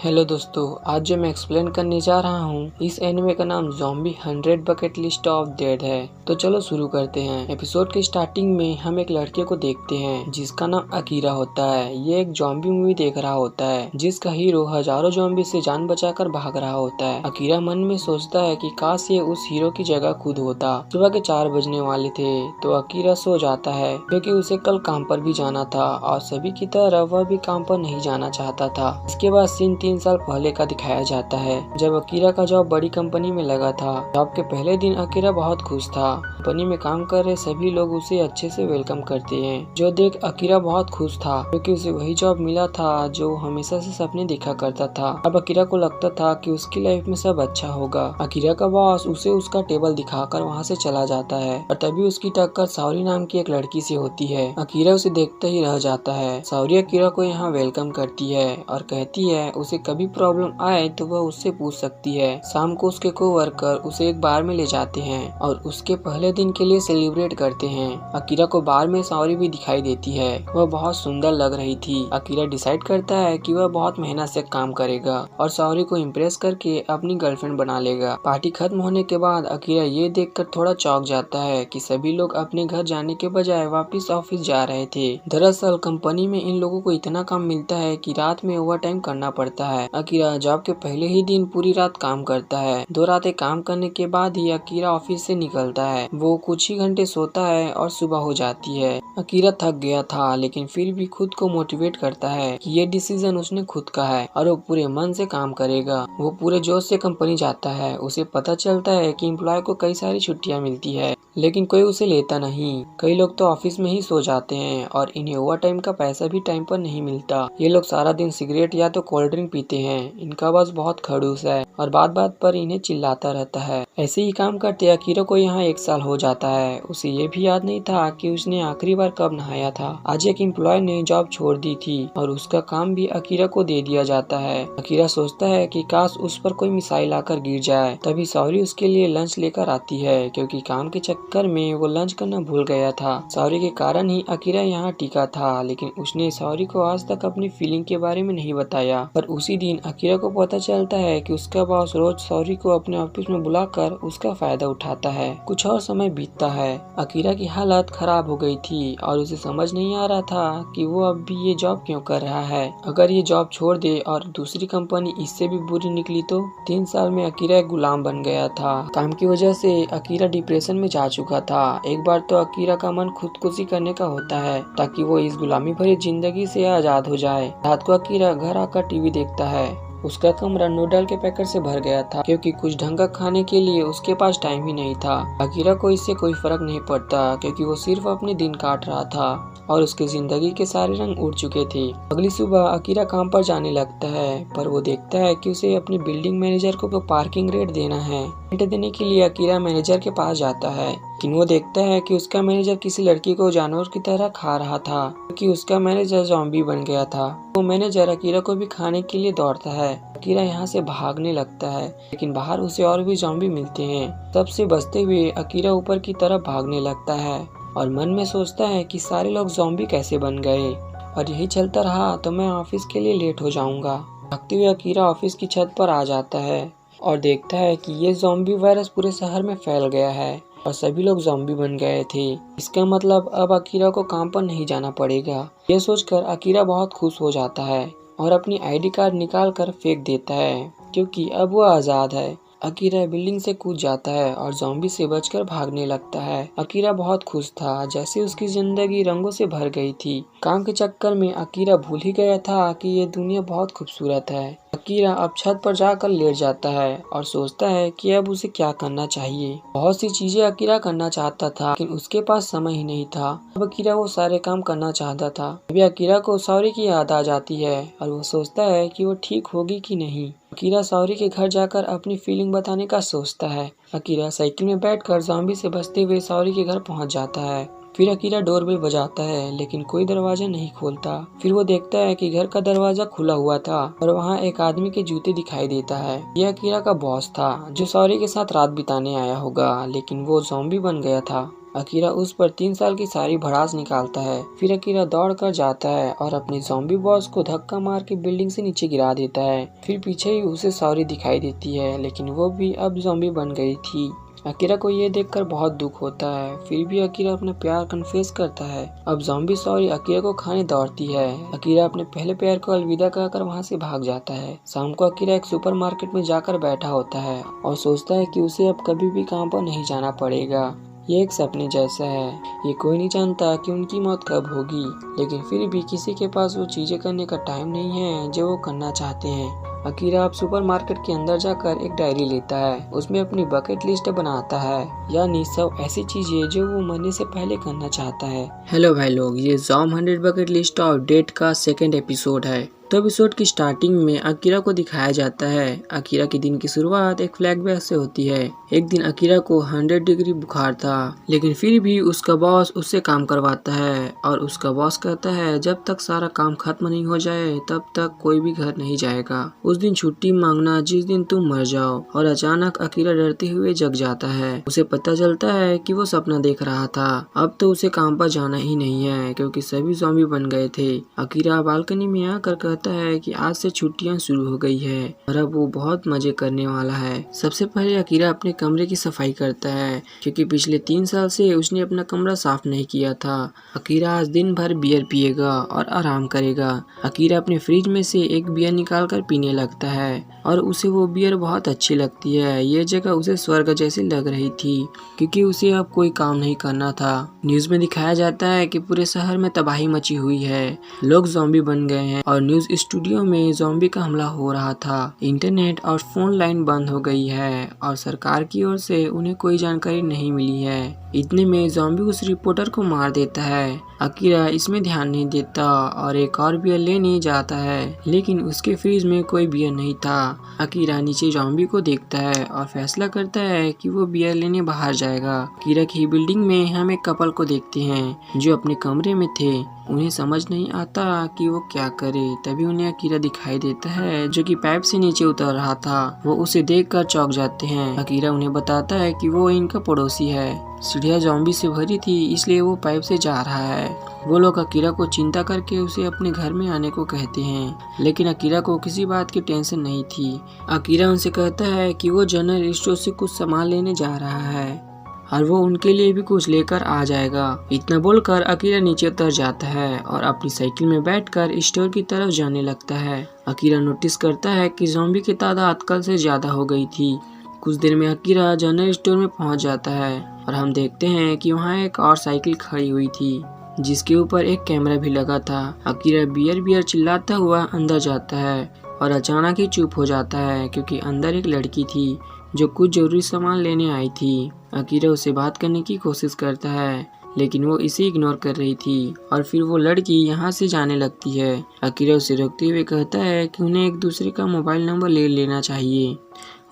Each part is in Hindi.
हेलो दोस्तों, आज जो मैं एक्सप्लेन करने जा रहा हूँ इस एनिमे का नाम zombie 100 bucket list of dead है। तो चलो शुरू करते हैं। एपिसोड के स्टार्टिंग में हम एक लड़के को देखते हैं जिसका नाम अकीरा होता है। ये एक ज़ॉम्बी मूवी देख रहा होता है जिसका हीरो हजारों ज़ॉम्बी से जान बचाकर भाग रहा होता है। अकीरा मन में सोचता है कि काश ये उस हीरो की जगह खुद होता। सुबह के 4 बजने वाले थे तो अकीरा सो जाता है क्योंकि उसे कल काम पर भी जाना था और सभी की तरह वह भी काम पर नहीं जाना चाहता था। इसके बाद सीन 3 साल पहले का दिखाया जाता है जब अकीरा का जॉब बड़ी कंपनी में लगा था। जॉब के पहले दिन अकीरा बहुत खुश था। कंपनी में काम कर रहे सभी लोग उसे अच्छे से वेलकम करते हैं, जो देख अकीरा बहुत खुश था क्योंकि उसे वही जॉब मिला था जो हमेशा से सपने देखा करता था। अब अकीरा को लगता था कि उसकी लाइफ में सब अच्छा होगा। अकीरा का बॉस उसे उसका टेबल दिखाकर वहाँ से चला जाता है और तभी उसकी टक्कर सावरी नाम की एक लड़की से होती है। अकीरा उसे देखते ही रह जाता है। सावरी अकीरा को यहाँ वेलकम करती है और कहती है उसे कभी प्रॉब्लम आए तो वह उससे पूछ सकती है। शाम को उसके कोवर्कर उसे एक बार में ले जाते हैं और उसके पहले दिन के लिए सेलिब्रेट करते हैं। अकीरा को बार में सावरी भी दिखाई देती है। वह बहुत सुंदर लग रही थी। अकीरा डिसाइड करता है कि वह बहुत मेहनत से काम करेगा और सावरी को इम्प्रेस करके अपनी गर्लफ्रेंड बना लेगा। पार्टी खत्म होने के बाद अकीरा ये देखकर थोड़ा चौंक जाता है कि सभी लोग अपने घर जाने के बजाय वापस ऑफिस जा रहे थे। दरअसल कंपनी में इन लोगों को इतना काम मिलता है कि रात में ओवर टाइम करना पड़ता है। अकीरा जॉब के पहले ही दिन पूरी रात काम करता है। 2 रातें काम करने के बाद ही अकीरा ऑफिस से निकलता है। वो कुछ ही घंटे सोता है और सुबह हो जाती है। अकीरा थक गया था लेकिन फिर भी खुद को मोटिवेट करता है कि ये डिसीजन उसने खुद का है और वो पूरे मन से काम करेगा। वो पूरे जोश से कंपनी जाता है। उसे पता चलता है कि एम्प्लॉय को कई सारी छुट्टियां मिलती है लेकिन कोई उसे लेता नहीं। कई लोग तो ऑफिस में ही सो जाते हैं और इन्हें ओवर टाइम का पैसा भी टाइम पर नहीं मिलता। ये लोग सारा दिन सिगरेट या तो कोल्ड ड्रिंक पीते हैं। इनका बॉस बहुत खड़ूस है और बात बात पर इन्हें चिल्लाता रहता है। ऐसे ही काम करते अकीरा को यहाँ 1 साल हो जाता है। उसे ये भी याद नहीं था कि उसने आखिरी बार कब नहाया था। आज एक एम्प्लॉय ने जॉब छोड़ दी थी और उसका काम भी अकीरा को दे दिया जाता है। अकीरा सोचता है कि काश उस पर कोई मिसाइल आकर गिर जाए। तभी सॉरी उसके लिए लंच लेकर आती है क्योंकि काम के चक्कर में वो लंच करना भूल गया था। सॉरी के कारण ही अकीरा यहाँ टिका था लेकिन उसने सॉरी को आज तक अपनी फीलिंग के बारे में नहीं बताया। पर उसी दिन अकीरा को पता चलता है कि उसका बॉस रोज सॉरी को अपने ऑफिस में बुलाकर उसका फायदा उठाता है। कुछ और समय बीतता है। अकीरा की हालत खराब हो गई थी और उसे समझ नहीं आ रहा था कि वो अब भी ये जॉब क्यों कर रहा है। अगर ये जॉब छोड़ दे और दूसरी कंपनी इससे भी बुरी निकली तो। 3 साल में अकीरा एक गुलाम बन गया था। काम की वजह से अकीरा डिप्रेशन में जा चुका था। एक बार तो अकीरा का मन खुदकुशी करने का होता है ताकि वो इस गुलामी भरी जिंदगी से आजाद हो जाए। रात को अकीरा घर आकर टीवी देखता है। उसका कमरा नूडल के पैकेट से भर गया था क्योंकि कुछ ढंग का खाने के लिए उसके पास टाइम ही नहीं था। अकीरा को इससे कोई फर्क नहीं पड़ता क्योंकि वो सिर्फ अपने दिन काट रहा था और उसकी जिंदगी के सारे रंग उड़ चुके थे। अगली सुबह अकीरा काम पर जाने लगता है पर वो देखता है कि उसे अपने बिल्डिंग मैनेजर को पार्किंग रेट देना है। रेंट देने के लिए अकीरा मैनेजर के पास जाता है लेकिन वो देखता है कि उसका मैनेजर किसी लड़की को जानवर की तरह खा रहा था क्योंकि उसका मैनेजर ज़ॉम्बी बन गया था। वो मैनेजर अकीरा को भी खाने के लिए दौड़ता है। अकीरा यहाँ से भागने लगता है लेकिन बाहर उसे और भी ज़ॉम्बी मिलते हैं। सबसे बचते हुए अकीरा ऊपर की तरफ भागने लगता है और मन में सोचता है कि सारे लोग ज़ॉम्बी कैसे बन गए और यही चलता रहा तो मैं ऑफिस के लिए लेट हो जाऊंगा। भागते हुए अकीरा ऑफिस की छत पर आ जाता है और देखता है कि ये ज़ॉम्बी वायरस पूरे शहर में फैल गया है और सभी लोग ज़ॉम्बी बन गए थे। इसका मतलब अब अकीरा को काम पर नहीं जाना पड़ेगा। ये सोचकर अकीरा बहुत खुश हो जाता है और अपनी आईडी कार्ड निकाल कर फेंक देता है क्योंकि अब वो आज़ाद है। अकीरा बिल्डिंग से कूद जाता है और ज़ॉम्बी से बचकर भागने लगता है। अकीरा बहुत खुश था जैसे उसकी जिंदगी रंगों से भर गई थी। काम के चक्कर में अकीरा भूल ही गया था कि ये दुनिया बहुत खूबसूरत है। अकीरा अब छत पर जाकर लेट जाता है और सोचता है कि अब उसे क्या करना चाहिए। बहुत सी चीजें अकीरा करना चाहता था लेकिन उसके पास समय ही नहीं था। अब अकीरा वो सारे काम करना चाहता था। अभी अकीरा को सॉरी की याद आ जाती है और वो सोचता है कि वो ठीक होगी कि नहीं। अकीरा सॉरी के घर जाकर अपनी फीलिंग बताने का सोचता है। अकीरा साइकिल में बैठकर ज़ॉम्बी से बचते हुए सॉरी के घर पहुंच जाता है। फिर अकीरा डोरबेल बजाता है लेकिन कोई दरवाजा नहीं खोलता। फिर वो देखता है कि घर का दरवाजा खुला हुआ था और वहाँ एक आदमी के जूते दिखाई देता है। यह अकीरा का बॉस था जो सॉरी के साथ रात बिताने आया होगा लेकिन वो ज़ॉम्बी बन गया था। अकीरा उस पर 3 साल की सारी भड़ास निकालता है। फिर अकीरा दौड़ कर जाता है और अपने ज़ॉम्बी बॉस को धक्का मार के बिल्डिंग से नीचे गिरा देता है। फिर पीछे ही उसे सॉरी दिखाई देती है, लेकिन वो भी अब ज़ॉम्बी बन गई थी। अकीरा को ये देखकर बहुत दुख होता है। फिर भी अकीरा अपना प्यार कन्फेस करता है। अब ज़ॉम्बी सॉरी अकीरा को खाने दौड़ती है। अकीरा अपने पहले प्यार को अलविदा कहकर वहाँ से भाग जाता है। शाम को अकीरा एक सुपरमार्केट में जाकर बैठा होता है और सोचता है कि उसे अब कभी भी काम पर नहीं जाना पड़ेगा। ये एक सपने जैसा है। ये कोई नहीं जानता कि उनकी मौत कब होगी, लेकिन फिर भी किसी के पास वो चीजें करने का टाइम नहीं है जो वो करना चाहते हैं। अकीरा अब सुपरमार्केट के अंदर जाकर एक डायरी लेता है। उसमें अपनी बकेट लिस्ट बनाता है, यानी सब ऐसी चीजें जो वो मरने से पहले करना चाहता है। हेलो भाई लोग, ये ज़ॉम्ब 100 बकेट लिस्ट ऑफ डेथ का सेकंड एपिसोड है। तो एपिसोड की स्टार्टिंग में अकीरा को दिखाया जाता है। अकीरा के दिन की शुरुआत एक फ्लैशबैक से होती है। एक दिन अकीरा को 100 डिग्री बुखार था, लेकिन फिर भी उसका बॉस उससे काम करवाता है और उसका बॉस कहता है जब तक सारा काम खत्म नहीं हो जाए तब तक कोई भी घर नहीं जाएगा। उस दिन छुट्टी मांगना जिस दिन तुम मर जाओ। और अचानक अकीरा डरते हुए जग जाता है। उसे पता चलता है कि वो सपना देख रहा था। अब तो उसे काम पर जाना ही नहीं है क्योंकि सभी ज़ॉम्बी बन गए थे। अकीरा बालकनी में आकर कहता है कि आज से छुट्टियां शुरू हो गई है और अब वो बहुत मजे करने वाला है। सबसे पहले अकीरा अपने कमरे की सफाई करता है क्योंकि पिछले 3 साल से उसने अपना कमरा साफ नहीं किया था। अकीरा आज दिन भर बियर पिएगा और आराम करेगा। अकीरा अपने फ्रिज में से एक बियर निकाल कर पीने लगता है और उसे वो बियर बहुत अच्छी लगती है। ये जगह उसे स्वर्ग जैसी लग रही थी क्योंकि उसे अब कोई काम नहीं करना था। न्यूज में दिखाया जाता है कि पूरे शहर में तबाही मची हुई है, लोग ज़ॉम्बी बन गए हैं और न्यूज स्टूडियो में ज़ॉम्बी का हमला हो रहा था। इंटरनेट और फोन लाइन बंद हो गई है और सरकार की ओर से उन्हें कोई जानकारी नहीं मिली है। इतने में ज़ॉम्बी उस रिपोर्टर को मार देता है। अकीरा इसमें ध्यान नहीं देता और एक और बियर लेने जाता है, लेकिन उसके फ्रिज में कोई बियर नहीं था। अकीरा नीचे ज़ॉम्बी को देखता है और फैसला करता है कि वो बियर लेने बाहर जाएगा। अकीरा की बिल्डिंग में हम एक कपल को देखते हैं जो अपने कमरे में थे। उन्हें समझ नहीं आता कि वो क्या करे। तभी उन्हें अकीरा दिखाई देता है जो कि पाइप से नीचे उतर रहा था। वो उसे देखकर चौंक जाते हैं। अकीरा उन्हें बताता है कि वो इनका पड़ोसी है। सीढ़ियाँ ज़ॉम्बी से भरी थी इसलिए वो पाइप से जा रहा है। वो लोग अकीरा को चिंता करके उसे अपने घर में आने को कहते हैं, लेकिन अकीरा को किसी बात की टेंशन नहीं थी। अकीरा उनसे कहता है कि वो जनरल स्टोर से कुछ सामान लेने जा रहा है और वो उनके लिए भी कुछ लेकर आ जाएगा। इतना बोलकर अकीरा नीचे उतर जाता है और अपनी साइकिल में बैठकर स्टोर की तरफ जाने लगता है। अकीरा नोटिस करता है कि ज़ॉम्बी की तादाद कल से ज्यादा हो गई थी। कुछ देर में अकीरा जनरल स्टोर में पहुंच जाता है और हम देखते हैं कि वहाँ एक और साइकिल खड़ी हुई थी जिसके ऊपर एक कैमरा भी लगा था। अकीरा बियर बियर चिल्लाता हुआ अंदर जाता है और अचानक ही चुप हो जाता है क्योंकि अंदर एक लड़की थी जो कुछ जरूरी सामान लेने आई थी। अकीरा उससे बात करने की कोशिश करता है लेकिन वो इसे इग्नोर कर रही थी और फिर वो लड़की यहाँ से जाने लगती है। अकीरा उसे रोकते हुए कहता है कि उन्हें एक दूसरे का मोबाइल नंबर ले लेना चाहिए।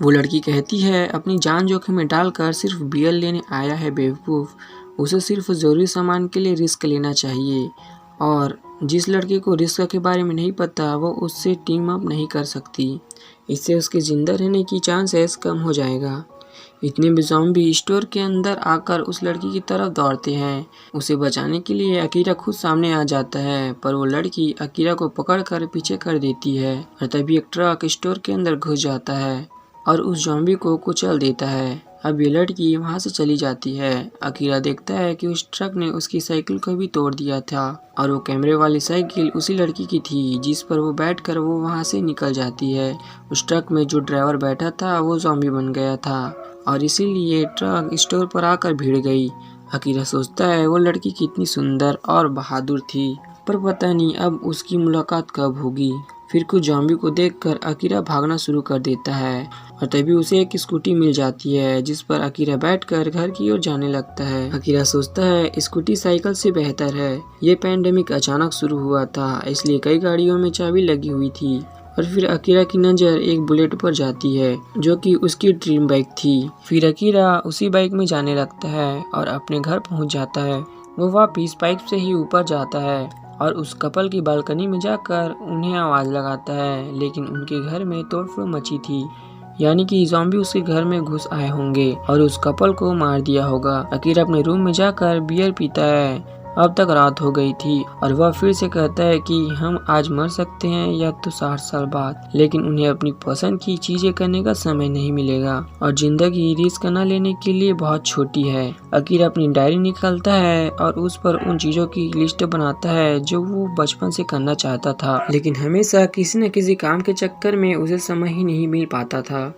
वो लड़की कहती है अपनी जान जोखिम में डालकर सिर्फ बियर लेने आया है बेवकूफ़, उसे सिर्फ ज़रूरी सामान के लिए रिस्क लेना चाहिए और जिस लड़के को रिस्क के बारे में नहीं पता वो उससे टीम अप नहीं कर सकती। इससे उसके जिंदा रहने की चांसेस कम हो जाएगा। इतने में ज़ॉम्बी स्टोर के अंदर आकर उस लड़की की तरफ दौड़ते हैं। उसे बचाने के लिए अकीरा खुद सामने आ जाता है, पर वो लड़की अकीरा को पकड़कर पीछे कर देती है और तभी एक ट्रक स्टोर के अंदर घुस जाता है और उस ज़ॉम्बी को कुचल देता है। अब ये लड़की वहाँ से चली जाती है। अकीरा देखता है कि उस ट्रक ने उसकी साइकिल को भी तोड़ दिया था और वो कैमरे वाली साइकिल उसी लड़की की थी जिस पर वो बैठकर वो वहाँ से निकल जाती है। उस ट्रक में जो ड्राइवर बैठा था वो ज़ॉम्बी बन गया था और इसीलिए ट्रक स्टोर पर आकर भिड़ गई। अकीरा सोचता है वो लड़की कितनी सुंदर और बहादुर थी, पर पता नहीं अब उसकी मुलाकात कब होगी। फिर कुछ ज़ॉम्बी को देखकर अकीरा भागना शुरू कर देता है और तभी उसे एक स्कूटी मिल जाती है जिस पर अकीरा बैठकर घर की ओर जाने लगता है। अकीरा सोचता है स्कूटी साइकिल से बेहतर है। ये पैंडेमिक अचानक शुरू हुआ था इसलिए कई गाड़ियों में चाबी लगी हुई थी और फिर अकीरा की नज़र एक बुलेट पर जाती है जो कि उसकी ड्रीम बाइक थी। फिर अकीरा उसी बाइक में जाने लगता है और अपने घर पहुंच जाता है। वो वापिस बाइक से ही ऊपर जाता है और उस कपल की बालकनी में जाकर उन्हें आवाज़ लगाता है, लेकिन उनके घर में तोड़फोड़ मची थी। यानी कि ज़ॉम्बी उसके घर में घुस आए होंगे और उस कपल को मार दिया होगा। अकीरा अपने रूम में जाकर बियर पीता है। अब तक रात हो गई थी और वह फिर से कहता है कि हम आज मर सकते हैं या तो 60 साल बाद, लेकिन उन्हें अपनी पसंद की चीजें करने का समय नहीं मिलेगा और जिंदगी रिस्क न लेने के लिए बहुत छोटी है। अकीरा अपनी डायरी निकालता है और उस पर उन चीजों की लिस्ट बनाता है जो वो बचपन से करना चाहता था, लेकिन हमेशा किसी न किसी काम के चक्कर में उसे समय ही नहीं मिल पाता था।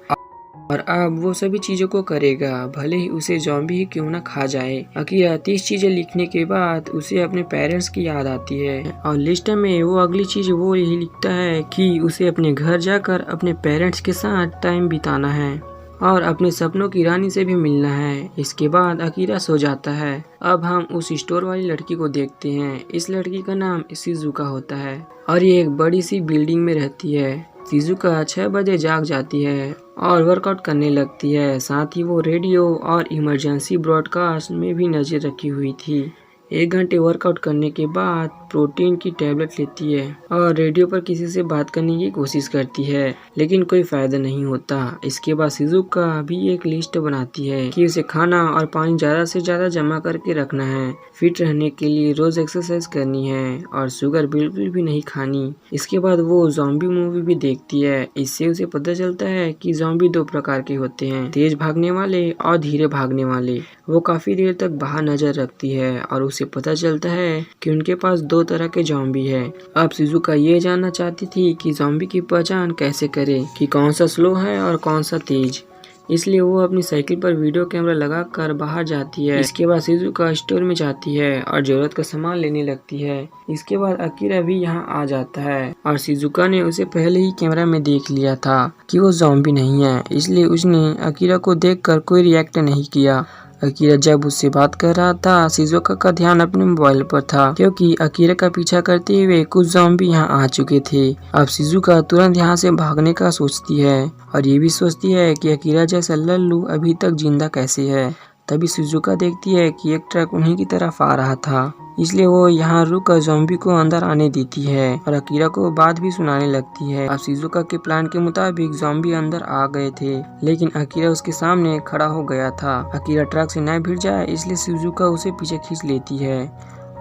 और अब वो सभी चीजों को करेगा, भले ही उसे ज़ॉम्बी ही क्यों न खा जाए। अकीरा 30 चीजें लिखने के बाद उसे अपने पेरेंट्स की याद आती है और लिस्ट में वो अगली चीज वो यही लिखता है कि उसे अपने घर जाकर अपने पेरेंट्स के साथ टाइम बिताना है और अपने सपनों की रानी से भी मिलना है। इसके बाद अकीरा सो जाता है। अब हम उस स्टोर वाली लड़की को देखते हैं। इस लड़की का नाम शिजुका होता है और ये एक बड़ी सी बिल्डिंग में रहती है। शिजुका 6 बजे जाग जाती है और वर्कआउट करने लगती है। साथ ही वो रेडियो और इमरजेंसी ब्रॉडकास्ट में भी नजर रखी हुई थी। 1 घंटे वर्कआउट करने के बाद प्रोटीन की टैबलेट लेती है और रेडियो पर किसी से बात करने की कोशिश करती है, लेकिन कोई फायदा नहीं होता। इसके बाद शिजुका भी एक लिस्ट बनाती है कि उसे खाना और पानी ज्यादा से ज्यादा जमा करके रखना है, फिट रहने के लिए रोज एक्सरसाइज करनी है और शुगर बिल्कुल भी नहीं खानी। इसके बाद वो ज़ॉम्बी मूवी भी देखती है। इससे उसे पता चलता है कि ज़ॉम्बी 2 प्रकार के होते हैं, तेज भागने वाले और धीरे भागने वाले। वो काफी देर तक बाहर नजर रखती है और उसे पता चलता है कि उनके पास 2 तरह के ज़ॉम्बी है। अब शिजुका ये जानना चाहती थी कि ज़ॉम्बी की पहचान कैसे करे कि कौन सा स्लो है और कौन सा तेज। इसलिए वो अपनी साइकिल पर वीडियो कैमरा लगाकर बाहर जाती है। इसके बाद शिजुका स्टोर में जाती है और जरूरत का सामान लेने लगती है। इसके बाद अकीरा भी यहाँ आ जाता है और शिजुका ने उसे पहले ही कैमरा में देख लिया था कि वो ज़ॉम्बी नहीं है, इसलिए उसने अकीरा को देखकर कोई रिएक्ट नहीं किया। अकीरा जब उससे बात कर रहा था, शिजुका का ध्यान अपने मोबाइल पर था क्योंकि अकीरा का पीछा करते हुए कुछ ज़ॉम्बी यहाँ आ चुके थे। अब शिजुका तुरंत यहाँ से भागने का सोचती है और ये भी सोचती है कि अकीरा जैसा लल्लू अभी तक जिंदा कैसे है। तभी शिजुका देखती है कि एक ट्रक उन्हीं की तरफ आ रहा था, इसलिए वो यहाँ रुककर ज़ॉम्बी को अंदर आने देती है और अकीरा को बात भी सुनाने लगती है। अब शिजुका के प्लान के मुताबिक ज़ॉम्बी अंदर आ गए थे, लेकिन अकीरा उसके सामने खड़ा हो गया था। अकीरा ट्रक से न भिड़ जाए इसलिए शिजुका उसे पीछे खींच लेती है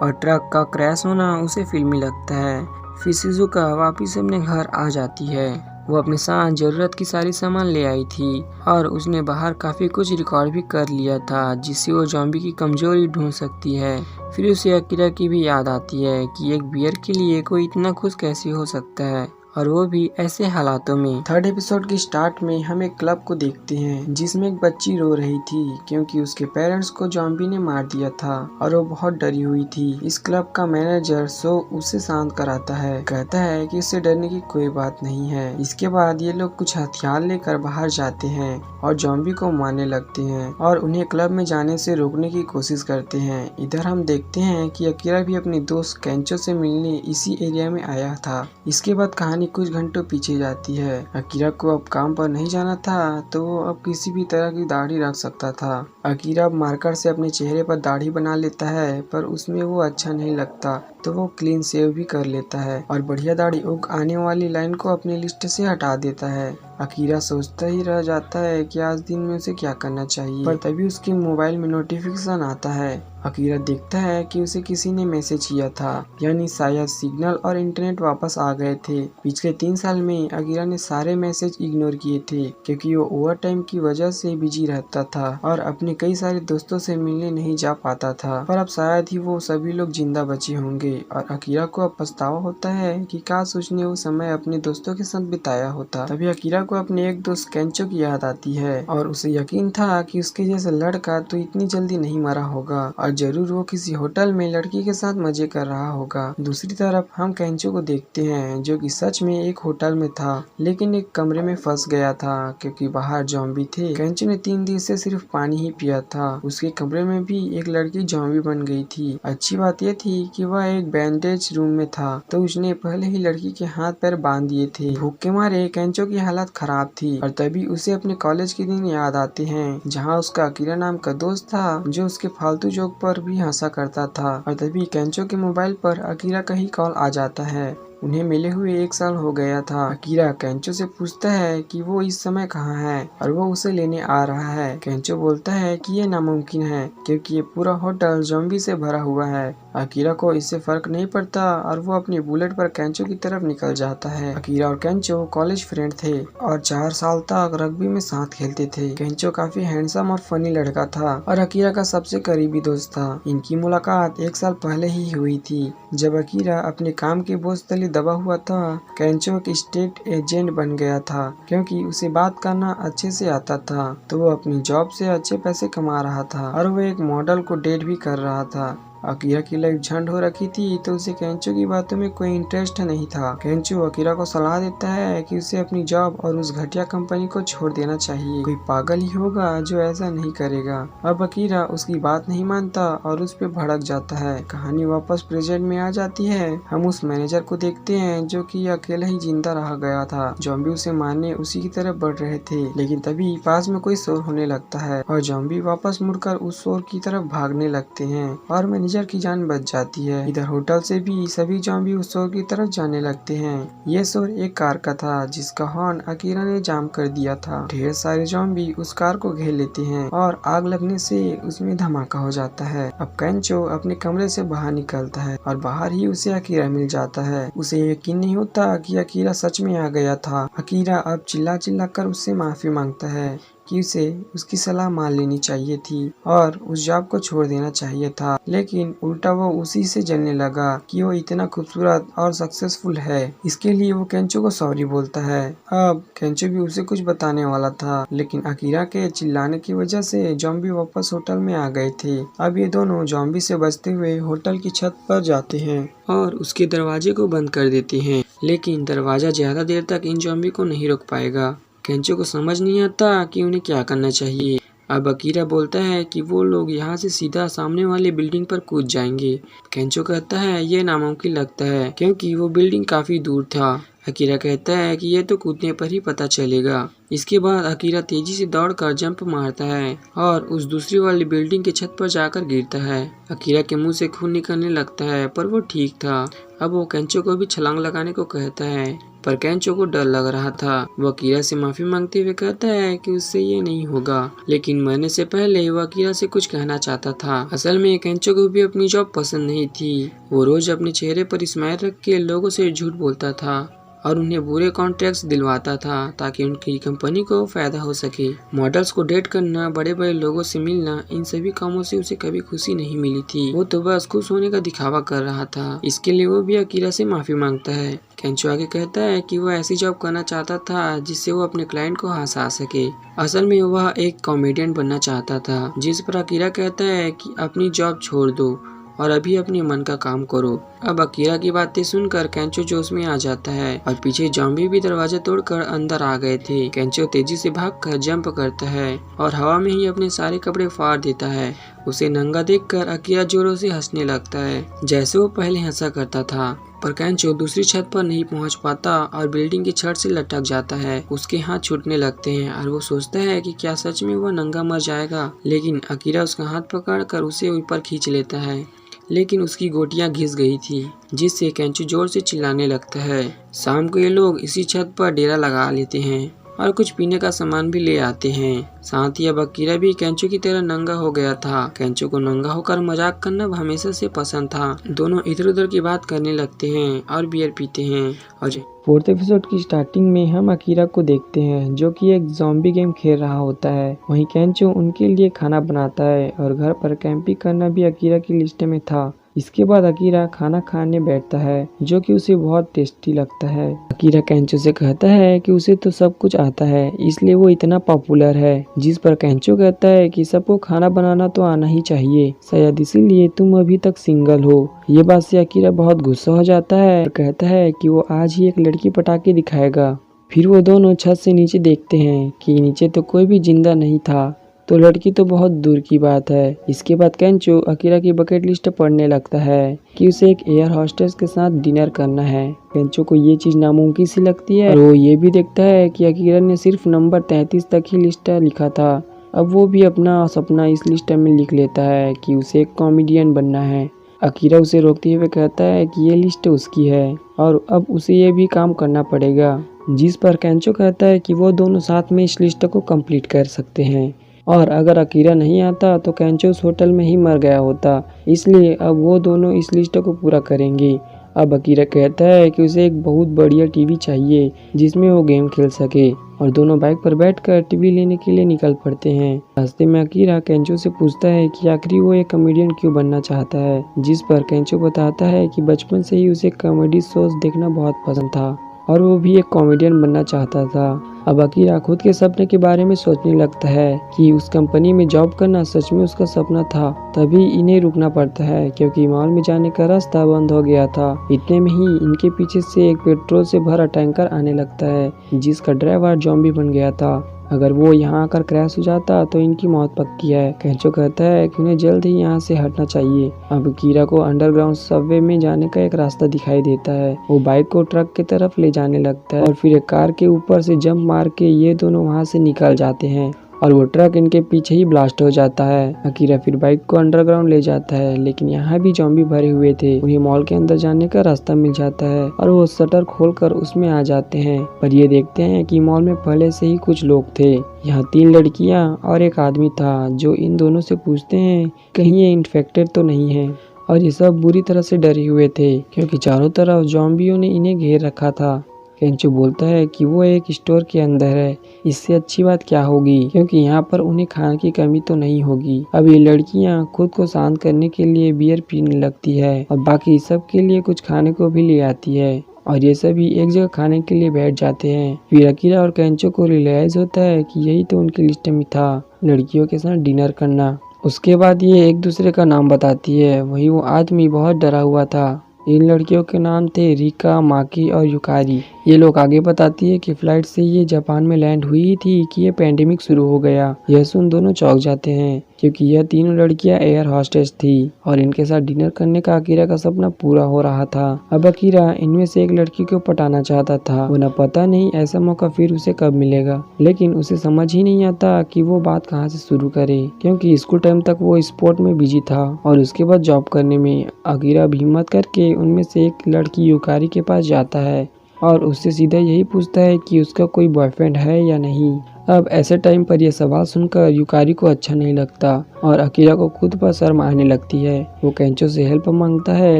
और ट्रक का क्रैश होना उसे फिल्मी लगता है। फिर शिजुका वापिस अपने घर आ जाती है। वो अपने साथ जरूरत की सारी सामान ले आई थी और उसने बाहर काफी कुछ रिकॉर्ड भी कर लिया था जिससे वो ज़ॉम्बी की कमजोरी ढूंढ सकती है। फिर उसे अकीरा की भी याद आती है कि एक बियर के लिए कोई इतना खुश कैसे हो सकता है और वो भी ऐसे हालातों में। 3rd एपिसोड के स्टार्ट में हम एक क्लब को देखते हैं जिसमें एक बच्ची रो रही थी क्योंकि उसके पेरेंट्स को ज़ॉम्बी ने मार दिया था और वो बहुत डरी हुई थी। इस क्लब का मैनेजर सो उसे शांत कराता है, कहता है कि उससे डरने की कोई बात नहीं है। इसके बाद ये लोग कुछ हथियार लेकर बाहर जाते हैं और ज़ॉम्बी को मारने लगते हैं और उन्हें क्लब में जाने से रोकने की कोशिश करते हैं। इधर हम देखते हैं कि अकीरा भी अपनी दोस्त केंचो से मिलने इसी एरिया में आया था। इसके बाद कहानी कुछ घंटों पीछे जाती है। अकीरा को अब काम पर नहीं जाना था तो वो अब किसी भी तरह की दाढ़ी रख सकता था। अकीरा अब मार्कर से अपने चेहरे पर दाढ़ी बना लेता है, पर उसमें वो अच्छा नहीं लगता तो वो क्लीन शेव भी कर लेता है और बढ़िया दाढ़ी उग आने वाली लाइन को अपनी लिस्ट से हटा देता है। अकीरा सोचता ही रह जाता है कि आज दिन में उसे क्या करना चाहिए, पर तभी उसके मोबाइल में नोटिफिकेशन आता है। अकीरा देखता है कि उसे किसी ने मैसेज किया था, यानी शायद सिग्नल और इंटरनेट वापस आ गए थे। पिछले 3 साल में अकीरा ने सारे मैसेज इग्नोर किए थे क्योंकि वो ओवर टाइम की वजह से बिजी रहता था और अपने कई सारे दोस्तों से मिलने नहीं जा पाता था। पर अब शायद ही वो सभी लोग जिंदा बचे होंगे और अकीरा को अब पछतावा होता है कि काश उसने वो समय अपने दोस्तों के साथ बिताया होता। तभी अकीरा को अपने एक दोस्त केंचो की याद आती है और उसे यकीन था कि उसके जैसा लड़का तो इतनी जल्दी नहीं मरा होगा और जरूर वो किसी होटल में लड़की के साथ मजे कर रहा होगा। दूसरी तरफ हम केंचो को देखते हैं जो कि सच में एक होटल में था लेकिन एक कमरे में फंस गया था क्योंकि बाहर ज़ॉम्बी थे। केंचो ने 3 दिन से सिर्फ पानी ही पिया था। उसके कमरे में भी एक लड़की ज़ॉम्बी बन गई थी। अच्छी बात यह थी कि वह एक बैंडेज रूम में था तो उसने पहले ही लड़की के हाथ पैर बांध दिए थे। भूख के मारे केंचो की हालत खराब थी और तभी उसे अपने कॉलेज के दिन याद आते हैं जहाँ उसका अकीरा नाम का दोस्त था जो उसके फालतू जोक पर भी हंसा करता था। और तभी केंचो के मोबाइल पर अकीरा का ही कॉल आ जाता है। उन्हें मिले हुए 1 साल हो गया था। अकीरा केंचो से पूछता है कि वो इस समय कहाँ है और वो उसे लेने आ रहा है। केंचो बोलता है कि ये नामुमकिन है क्योंकि ये पूरा होटल ज़ॉम्बी से भरा हुआ है। अकीरा को इससे फर्क नहीं पड़ता और वो अपनी बुलेट पर केंचो की तरफ निकल जाता है। अकीरा और केंचो कॉलेज फ्रेंड थे और 4 साल तक रग्बी में साथ खेलते थे। केंचो काफी हैंडसम और फनी लड़का था और अकीरा का सबसे करीबी दोस्त था। इनकी मुलाकात 1 साल पहले ही हुई थी जब अकीरा अपने काम के बोझ तले दबा हुआ था। केंचो एक स्टेट एजेंट बन गया था क्योंकि उसे बात करना अच्छे से आता था, तो वो अपनी जॉब से अच्छे पैसे कमा रहा था और वो एक मॉडल को डेट भी कर रहा था। अकीरा की लाइफ झंड हो रखी थी तो उसे केंचो की बातों में कोई इंटरेस्ट नहीं था। केंचो अकीरा को सलाह देता है कि उसे अपनी जॉब और उस घटिया कंपनी को छोड़ देना चाहिए। कोई पागल ही होगा जो ऐसा नहीं करेगा। अब अकीरा उसकी बात नहीं मानता और उस पे भड़क जाता है। कहानी वापस प्रेजेंट में आ जाती है। हम उस मैनेजर को देखते हैं जो कि अकेला ही जिंदा रह गया था। ज़ॉम्बी उसे मारने उसी की तरफ बढ़ रहे थे, लेकिन तभी पास में कोई शोर होने लगता है और ज़ॉम्बी वापस मुड़कर उस शोर की तरफ भागने लगते हैं और मैनेजर की जान बच जाती है। इधर होटल से भी सभी ज़ॉम्बी उस शोर की तरफ जाने लगते हैं। ये शोर एक कार का था जिसका हॉर्न अकीरा ने जाम कर दिया था। ढेर सारे ज़ॉम्बी उस कार को घेर लेते हैं और आग लगने से उसमें धमाका हो जाता है। अब केंचो अपने कमरे से बाहर निकलता है और बाहर ही उसे अकीरा मिल जाता है। उसे यकीन नहीं होता कि अकीरा सच में आ गया था। अकीरा अब चिल्ला चिल्ला कर उससे माफी मांगता है कि उसे उसकी सलाह मान लेनी चाहिए थी और उस जॉब को छोड़ देना चाहिए था, लेकिन उल्टा वो उसी से जलने लगा कि वो इतना खूबसूरत और सक्सेसफुल है। इसके लिए वो केंचो को सॉरी बोलता है। अब केंचो भी उसे कुछ बताने वाला था, लेकिन अकीरा के चिल्लाने की वजह से ज़ॉम्बी वापस होटल में आ गए थे। अब ये दोनों ज़ॉम्बी से बचते हुए होटल की छत पर जाते हैं और उसके दरवाजे को बंद कर देते हैं, लेकिन दरवाजा ज्यादा देर तक इन ज़ॉम्बी को नहीं रोक पाएगा। केंचो को समझ नहीं आता कि उन्हें क्या करना चाहिए। अब अकीरा बोलता है कि वो लोग यहाँ से सीधा सामने वाली बिल्डिंग पर कूद जाएंगे। केंचो कहता है ये नामुमकिन लगता है क्योंकि वो बिल्डिंग काफी दूर था। अकीरा कहता है कि ये तो कूदने पर ही पता चलेगा। इसके बाद अकीरा तेजी से दौड़कर जंप मारता है और उस दूसरी वाली बिल्डिंग की छत पर जाकर गिरता है। अकीरा के मुंह से खून निकलने लगता है पर वो ठीक था। अब वो केंचो को भी छलांग लगाने को कहता है, पर केंचो को डर लग रहा था। वो अकीरा से माफी मांगते हुए कहता है कि उससे ये नहीं होगा, लेकिन मरने से पहले वो अकीरा से कुछ कहना चाहता था। असल में केंचो को भी अपनी जॉब पसंद नहीं थी। वो रोज अपने चेहरे पर स्माइल रख के लोगों से झूठ बोलता था और उन्हें बुरे कॉन्ट्रैक्ट्स दिलवाता था ताकि उनकी कंपनी को फायदा हो सके। मॉडल्स को डेट करना, बड़े बड़े लोगों से मिलना, इन सभी कामों से उसे कभी खुशी नहीं मिली थी। वो तो बस खुश होने का दिखावा कर रहा था। इसके लिए वो भी अकीरा से माफी मांगता है। केंचो आगे कहता है कि वो ऐसी जॉब करना चाहता था जिससे वो अपने क्लाइंट को हंसा सके। असल में वह एक कॉमेडियन बनना चाहता था, जिस पर अकीरा कहता है कि अपनी जॉब छोड़ दो और अभी अपने मन का काम करो। अब अकीरा की बातें सुनकर केंचो जोश में आ जाता है और पीछे ज़ॉम्बी भी दरवाजा तोड़कर अंदर आ गए थे। केंचो तेजी से भागकर जंप करता है और हवा में ही अपने सारे कपड़े फाड़ देता है। उसे नंगा देखकर अकीरा जोरों से हंसने लगता है जैसे वो पहले हंसा करता था। पर केंचो दूसरी छत पर नहीं पहुंच पाता और बिल्डिंग की छत से लटक जाता है। उसके हाथ छूटने लगते हैं और वो सोचता है कि क्या सच में वो नंगा मर जाएगा, लेकिन अकीरा उसका हाथ पकड़कर उसे ऊपर खींच लेता है, लेकिन उसकी गोटियां घिस गई थी, जिससे केंचो जोर से चिल्लाने लगता है। शाम को ये लोग इसी छत पर डेरा लगा लेते हैं और कुछ पीने का सामान भी ले आते हैं। साथ ही अब अकीरा भी केंचो की तरह नंगा हो गया था। केंचो को नंगा होकर मजाक करना हमेशा से पसंद था। दोनों इधर उधर की बात करने लगते हैं और बियर पीते हैं। और 4th एपिसोड की स्टार्टिंग में हम अकीरा को देखते हैं जो कि एक ज़ॉम्बी गेम खेल रहा होता है। वहीं केंचो उनके लिए खाना बनाता है और घर पर कैंपिंग करना भी अकीरा की लिस्ट में था। इसके बाद अकीरा खाना खाने बैठता है जो कि उसे बहुत टेस्टी लगता है। अकीरा केंचो से कहता है कि उसे तो सब कुछ आता है इसलिए वो इतना पॉपुलर है, जिस पर केंचो कहता है कि सबको खाना बनाना तो आना ही चाहिए, शायद इसीलिए तुम अभी तक सिंगल हो। ये बात से अकीरा बहुत गुस्सा हो जाता है और कहता है कि वो आज ही एक लड़की पटा के दिखाएगा। फिर वो दोनों छत से नीचे देखते हैं कि नीचे तो कोई भी जिंदा नहीं था, तो लड़की तो बहुत दूर की बात है। इसके बाद केंचो अकीरा की बकेट लिस्ट पढ़ने लगता है कि उसे एक एयर होस्टेस के साथ डिनर करना है। केंचो को ये चीज नामुमकिन सी लगती है और वो ये भी देखता है कि अकीरा ने सिर्फ नंबर 33 तक ही लिस्ट लिखा था। अब वो भी अपना सपना इस लिस्ट में लिख लेता है कि उसे एक कॉमेडियन बनना है। अकीरा उसे रोकते हुए कहता है कि ये लिस्ट उसकी है और अब उसे ये भी काम करना पड़ेगा, जिस पर केंचो कहता है कि वो दोनों साथ में इस लिस्ट को कंप्लीट कर सकते हैं और अगर अकीरा नहीं आता तो केंचो उस होटल में ही मर गया होता, इसलिए अब वो दोनों इस लिस्ट को पूरा करेंगे। अब अकीरा कहता है कि उसे एक बहुत बढ़िया टीवी चाहिए जिसमें वो गेम खेल सके और दोनों बाइक पर बैठकर टीवी लेने के लिए निकल पड़ते हैं। रास्ते में अकीरा केंचो से पूछता है कि आखिर वो एक कॉमेडियन क्यों बनना चाहता है, जिस पर केंचो बताता है कि बचपन से ही उसे कॉमेडी शोज देखना बहुत पसंद था और वो भी एक कॉमेडियन बनना चाहता था। अब अकीरा खुद के सपने के बारे में सोचने लगता है कि उस कंपनी में जॉब करना सच में उसका सपना था। तभी इन्हें रुकना पड़ता है क्योंकि मॉल में जाने का रास्ता बंद हो गया था। इतने में ही इनके पीछे से एक पेट्रोल से भरा टैंकर आने लगता है जिसका ड्राइवर ज़ॉम्बी बन गया था। अगर वो यहाँ आकर क्रैश हो जाता तो इनकी मौत पक्की है। केंचो कहता है कि उन्हें जल्द ही यहाँ से हटना चाहिए। अब अकीरा को अंडरग्राउंड सबवे में जाने का एक रास्ता दिखाई देता है। वो बाइक को ट्रक की तरफ ले जाने लगता है और फिर एक कार के ऊपर से जंप मार के ये दोनों वहाँ से निकल जाते हैं और वो ट्रक इनके पीछे ही ब्लास्ट हो जाता है। अकीरा फिर बाइक को अंडरग्राउंड ले जाता है लेकिन यहाँ भी ज़ॉम्बी भरे हुए थे। उन्हें मॉल के अंदर जाने का रास्ता मिल जाता है और वो शटर खोलकर उसमें आ जाते हैं, पर ये देखते हैं कि मॉल में पहले से ही कुछ लोग थे। यहाँ 3 लड़कियाँ और एक आदमी था जो इन दोनों से पूछते हैं कहीं ये इन्फेक्टेड तो नहीं है और ये सब बुरी तरह से डरे हुए थे क्योंकि चारों तरफ ज़ॉम्बियों ने इन्हें घेर रखा था। केंचो बोलता है कि वो एक स्टोर के अंदर है, इससे अच्छी बात क्या होगी क्योंकि यहाँ पर उन्हें खाने की कमी तो नहीं होगी। अब ये लड़कियाँ खुद को शांत करने के लिए बियर पीने लगती है और बाकी सब के लिए कुछ खाने को भी ले आती है और ये सभी एक जगह खाने के लिए बैठ जाते हैं। फिर अकीरा और केंचो को रियलाइज होता है कि यही तो उनकी लिस्ट में था, लड़कियों के साथ डिनर करना। उसके बाद ये एक दूसरे का नाम बताती है। वही वो आदमी बहुत डरा हुआ था। इन लड़कियों के नाम थे रिका, माकी और युकारी। ये लोग आगे बताती है कि फ्लाइट से ये जापान में लैंड हुई थी कि ये पैंडेमिक शुरू हो गया। यह सुन दोनों चौंक जाते हैं क्योंकि यह तीनों लड़कियां एयर हॉस्टेस थी और इनके साथ डिनर करने का अकीरा का सपना पूरा हो रहा था। अब अकीरा इनमें से एक लड़की को पटाना चाहता था, वरना पता नहीं ऐसा मौका फिर उसे कब मिलेगा, लेकिन उसे समझ ही नहीं आता कि वो बात कहाँ से शुरू करे क्योंकि स्कूल टाइम तक वो स्पोर्ट में बिजी था और उसके बाद जॉब करने में। अकीरा भी हिम्मत करके उनमें से एक लड़की युकारी के पास जाता है और उससे सीधा यही पूछता है कि उसका कोई बॉयफ्रेंड है या नहीं। अब ऐसे टाइम पर यह सवाल सुनकर युकारी को अच्छा नहीं लगता और अकीरा को खुद पर शर्म आने लगती है। वो केंचो से हेल्प मांगता है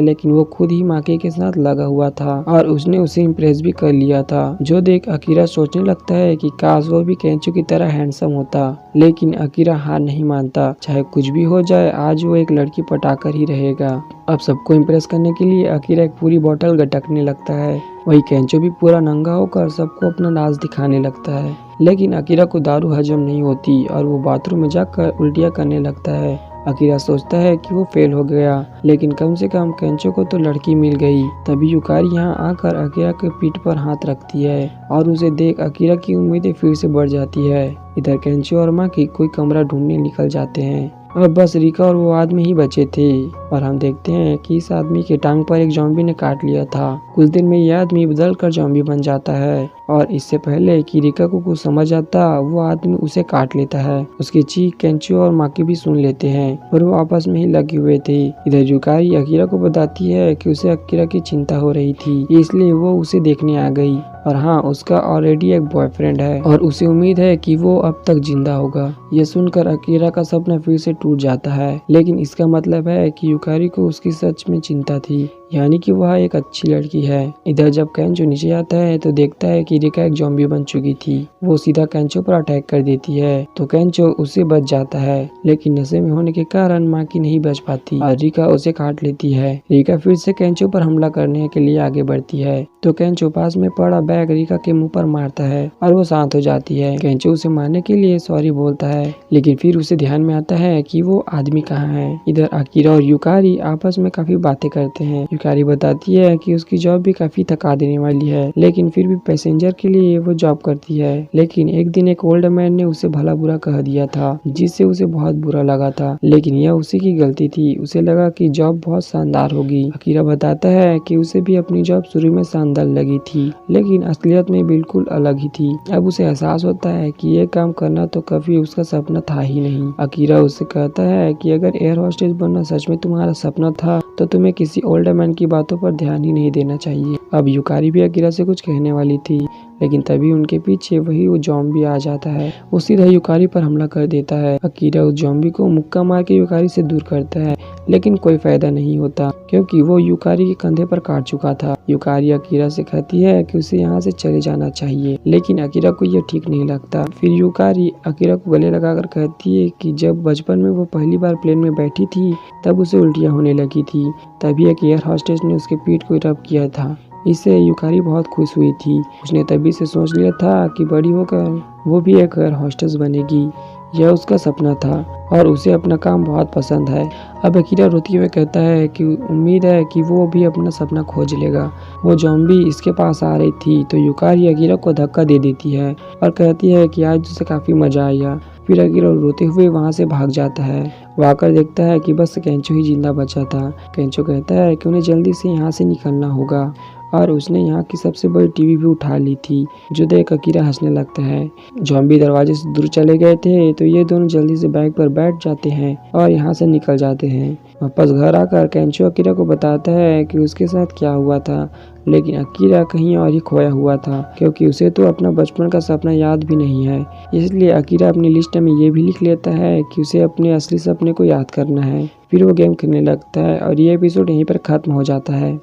लेकिन वो खुद ही माकी के साथ लगा हुआ था और उसने उसे इम्प्रेस भी कर लिया था, जो देख अकीरा सोचने लगता है कि काश वो भी केंचो की तरह हैंडसम होता। लेकिन अकीरा हार नहीं मानता, चाहे कुछ भी हो जाए आज वो एक लड़की पटाकर ही रहेगा। अब सबको इम्प्रेस करने के लिए अकीरा एक पूरी बोतल गटकने लगता है। वही केंचो भी पूरा नंगा होकर सबको अपना नाच दिखाने लगता है, लेकिन अकीरा को दारू हजम नहीं होती और वो बाथरूम में जाकर उल्टियाँ करने लगता है। अकीरा सोचता है कि वो फेल हो गया, लेकिन कम से कम केंचो को तो लड़की मिल गई। तभी युकारी यहाँ आकर अकीरा के पीठ पर हाथ रखती है और उसे देख अकीरा की उम्मीदें फिर से बढ़ जाती है। इधर केंचो और माकी कोई कमरा ढूंढने निकल जाते हैं। अब बस रिका और वो आदमी ही बचे थे और हम देखते हैं कि इस आदमी के टांग पर एक ज़ॉम्बी ने काट लिया था। कुछ दिन में यह आदमी बदल कर ज़ॉम्बी बन जाता है और इससे पहले कि रिका को कुछ समझ आता वो आदमी उसे काट लेता है। उसकी चीख केंचो और माकी भी सुन लेते हैं और वो आपस में ही लगे हुए थे। इधर युकारी अकीरा को बताती है कि उसे अकीरा की चिंता हो रही थी, इसलिए वो उसे देखने आ गई और हाँ, उसका ऑलरेडी एक बॉयफ्रेंड है और उसे उम्मीद है कि वो अब तक जिंदा होगा। ये सुनकर अकीरा का सपना फिर से टूट जाता है, लेकिन इसका मतलब है कि युकारी को उसकी सच में चिंता थी, यानी कि वह एक अच्छी लड़की है। इधर जब केंचो नीचे आता है तो देखता है कि रिका एक ज़ॉम्बी बन चुकी थी। वो सीधा केंचो पर अटैक कर देती है तो केंचो उससे बच जाता है, लेकिन नशे में होने के कारण माकी नहीं बच पाती और रिका उसे काट लेती है। रिका फिर से केंचो पर हमला करने के लिए आगे बढ़ती है तो केंचो पास में पड़ा बैग रिका के मुंह पर मारता है और वो शांत हो जाती है। केंचो उसे मारने के लिए सॉरी बोलता है, लेकिन फिर उसे ध्यान में आता है कि वो आदमी कहाँ है। इधर अकीरा और युकारी आपस में काफी बातें करते हैं। युकारी बताती है कि उसकी जॉब भी काफी थका देने वाली है, लेकिन फिर भी पैसेंजर के लिए वो जॉब करती है। लेकिन एक दिन एक ओल्ड मैन ने उसे भला बुरा कह दिया था, जिससे उसे बहुत बुरा लगा था, लेकिन यह उसी की गलती थी। उसे लगा कि जॉब बहुत शानदार होगी। अकीरा बताता है कि उसे भी अपनी जॉब शुरू में शानदार लगी थी, लेकिन असलियत में बिल्कुल अलग ही थी। अब उसे एहसास होता है कि ये काम करना तो कभी उसका सपना था ही नहीं। अकीरा उससे कहता है कि अगर एयर होस्टेस बनना सच में तुम्हारा सपना था तो तुम्हें किसी ओल्ड मैन की बातों पर ध्यान ही नहीं देना चाहिए। अब युकारी भी अकीरा से कुछ कहने वाली थी, लेकिन तभी उनके पीछे वही वो ज़ॉम्बी आ जाता है। वो सीधा युकारी पर हमला कर देता है। अकीरा उस ज़ॉम्बी को मुक्का मार के युकारी से दूर करता है, लेकिन कोई फायदा नहीं होता क्योंकि वो युकारी के कंधे पर काट चुका था। युकारी अकीरा से कहती है कि उसे यहाँ से चले जाना चाहिए, लेकिन अकीरा को यह ठीक नहीं लगता। फिर युकारी अकीरा को गले लगाकर कहती है कि जब बचपन में वो पहली बार प्लेन में बैठी थी तब उसे उल्टियाँ होने लगी थी, तभी एक एयर होस्टेस ने उसके पीठ को रब किया था। इससे युकारी बहुत खुश हुई थी। उसने तभी से सोच लिया था कि बड़ी होकर वो भी एक एयर होस्टेस बनेगी। यह उसका सपना था और उसे अपना काम बहुत पसंद है। अब अकीरा रोते हुए कहता है कि उम्मीद है कि वो भी अपना सपना खोज लेगा। वो ज़ॉम्बी इसके पास आ रही थी तो युकारी अकीरा को धक्का दे देती है और कहती है कि आज उसे काफ़ी मज़ा आया। फिर अकीरा रोते हुए वहाँ से भाग जाता है। वो आकर देखता है कि बस केंचो ही जिंदा बचा था। केंचो कहता है कि उन्हें जल्दी से यहाँ से निकलना होगा और उसने यहाँ की सबसे बड़ी टीवी भी उठा ली थी, जो देख अकीरा हंसने लगता है। ज़ॉम्बी दरवाजे से दूर चले गए थे तो ये दोनों जल्दी से बाइक पर बैठ जाते हैं और यहाँ से निकल जाते हैं। वापस घर आकर केंचो अकीरा को बताता है कि उसके साथ क्या हुआ था, लेकिन अकीरा कहीं और ही खोया हुआ था क्योंकि उसे तो अपना बचपन का सपना याद भी नहीं है। इसलिए अकीरा अपनी लिस्ट में ये भी लिख लेता है कि उसे अपने असली सपने को याद करना है। फिर वो गेम खेलने लगता है और ये एपिसोड यहीं पर खत्म हो जाता है।